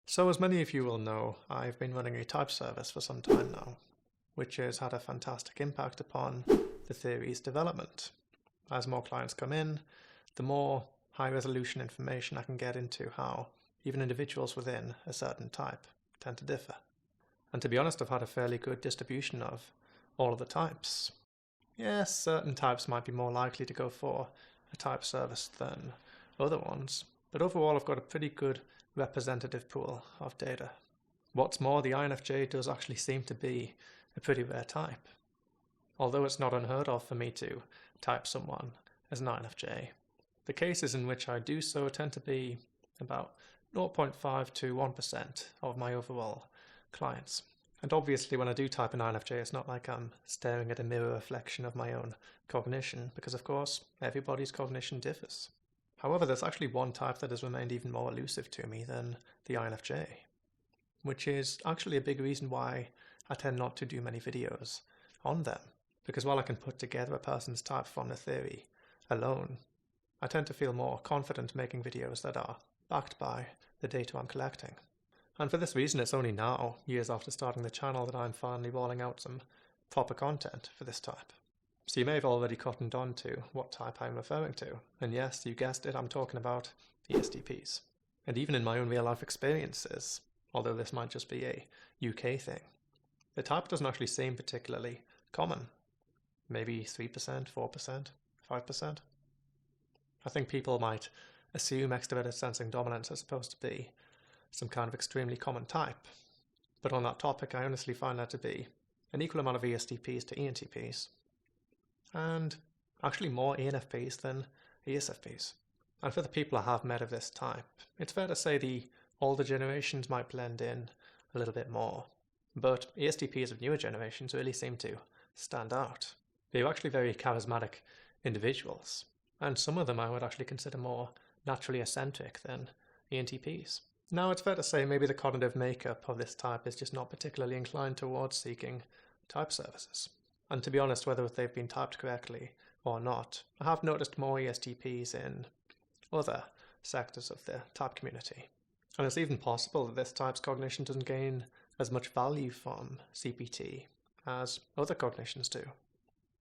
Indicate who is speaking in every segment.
Speaker 1: So as many of you will know, I've been running a type service for some time now, which has had a fantastic impact upon the theory's development. As more clients come in, the more high-resolution information I can get into how even individuals within a certain type tend to differ. And to be honest, I've had a fairly good distribution of all of the types. Yes, certain types might be more likely to go for a type service than other ones, but overall I've got a pretty good representative pool of data. What's more, the INFJ does actually seem to be a pretty rare type, although it's not unheard of for me to type someone as an INFJ. The cases in which I do so tend to be about 0.5 to 1% of my overall clients. And obviously when I do type an INFJ, it's not like I'm staring at a mirror reflection of my own cognition, because of course everybody's cognition differs. However, there's actually one type that has remained even more elusive to me than the INFJ, which is actually a big reason why I tend not to do many videos on them. Because while I can put together a person's type from the theory alone, I tend to feel more confident making videos that are backed by the data I'm collecting. And for this reason, it's only now, years after starting the channel, that I'm finally rolling out some proper content for this type. So you may have already cottoned on to what type I'm referring to. And yes, you guessed it, I'm talking about ESTPs. And even in my own real-life experiences, although this might just be a UK thing, the type doesn't actually seem particularly common. Maybe 3%, 4%, 5%. I think people might assume extroverted sensing dominance is supposed to be some kind of extremely common type. But on that topic, I honestly find that to be an equal amount of ESTPs to ENTPs, and actually more ENFPs than ESFPs. And for the people I have met of this type, it's fair to say the older generations might blend in a little bit more, but ESTPs of newer generations really seem to stand out. They're actually very charismatic individuals, and some of them I would actually consider more naturally eccentric than ENTPs. Now, it's fair to say maybe the cognitive makeup of this type is just not particularly inclined towards seeking type services. And to be honest, whether they've been typed correctly or not, I have noticed more ESTPs in other sectors of the type community. And it's even possible that this type's cognition doesn't gain as much value from CPT as other cognitions do.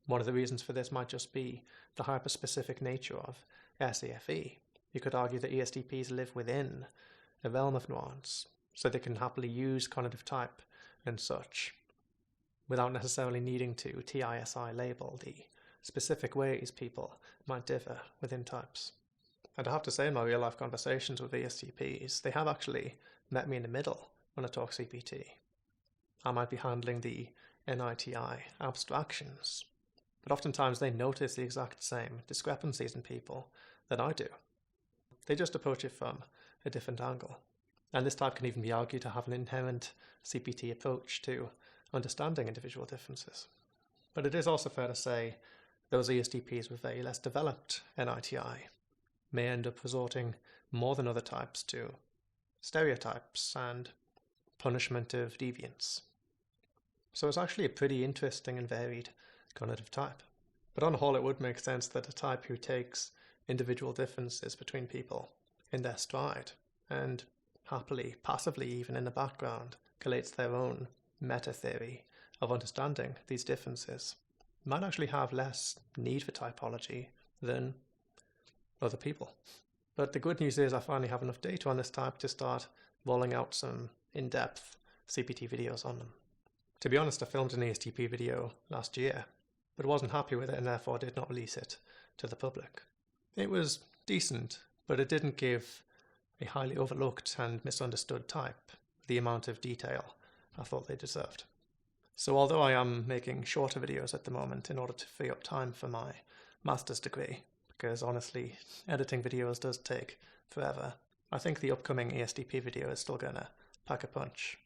Speaker 1: One of the reasons for this might just be the hyper-specific nature of SAFE. You could argue that ESTPs live within a realm of nuance, so they can happily use cognitive type and such, without necessarily needing to TISI label the specific ways people might differ within types. And I have to say, in my real-life conversations with ESTPs, they have actually met me in the middle when I talk CPT. I might be handling the NITI abstractions, but oftentimes they notice the exact same discrepancies in people that I do. They just approach it from a different angle. And this type can even be argued to have an inherent CPT approach to understanding individual differences. But it is also fair to say those ESTPs with very less developed NITI may end up resorting more than other types to stereotypes and punishment of deviance. So it's actually a pretty interesting and varied cognitive type. But on the whole, it would make sense that a type who takes individual differences between people in their stride and happily, passively even in the background, collates their own meta-theory of understanding these differences might actually have less need for typology than other people. But the good news is I finally have enough data on this type to start rolling out some in-depth CPT videos on them. To be honest, I filmed an ESTP video last year, but wasn't happy with it and therefore did not release it to the public. It was decent, but it didn't give a highly overlooked and misunderstood type the amount of detail I thought they deserved. So although I am making shorter videos at the moment in order to free up time for my master's degree, because honestly, editing videos does take forever, I think the upcoming ESTP video is still going to pack a punch.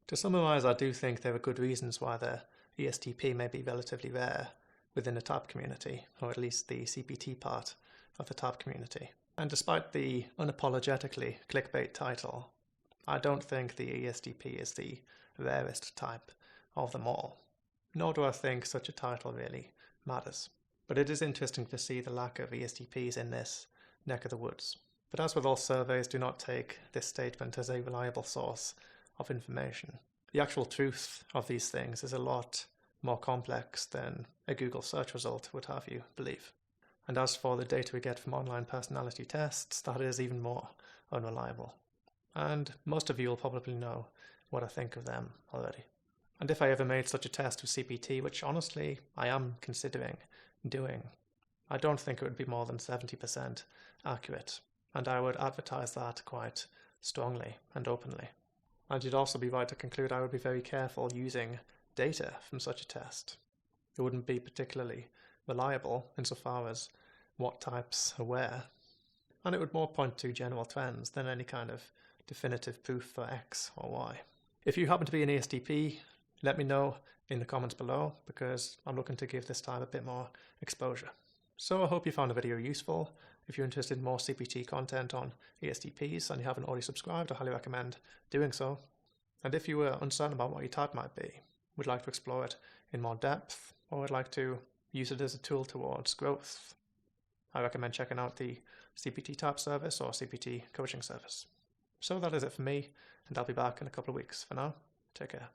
Speaker 1: To summarize, I do think there are good reasons why the ESTP may be relatively rare within the type community, or at least the CPT part of the type community. And despite the unapologetically clickbait title, I don't think the ESTP is the rarest type of them all, nor do I think such a title really matters. But it is interesting to see the lack of ESTPs in this neck of the woods. But as with all surveys, do not take this statement as a reliable source of information. The actual truth of these things is a lot more complex than a Google search result would have you believe. And as for the data we get from online personality tests, that is even more unreliable. And most of you will probably know what I think of them already. And if I ever made such a test with CPT, which honestly I am considering doing, I don't think it would be more than 70% accurate. And I would advertise that quite strongly and openly. And you'd also be right to conclude I would be very careful using data from such a test. It wouldn't be particularly reliable insofar as what types are where, and it would more point to general trends than any kind of definitive proof for X or Y. If you happen to be an ESTP, let me know in the comments below, because I'm looking to give this type a bit more exposure. So I hope you found the video useful. If you're interested in more CPT content on ESTPs and you haven't already subscribed, I highly recommend doing so. And if you were uncertain about what your type might be, would like to explore it in more depth, or would like to use it as a tool towards growth, I recommend checking out the CPT type service or CPT coaching service. So that is it for me, and I'll be back in a couple of weeks. For now, take care.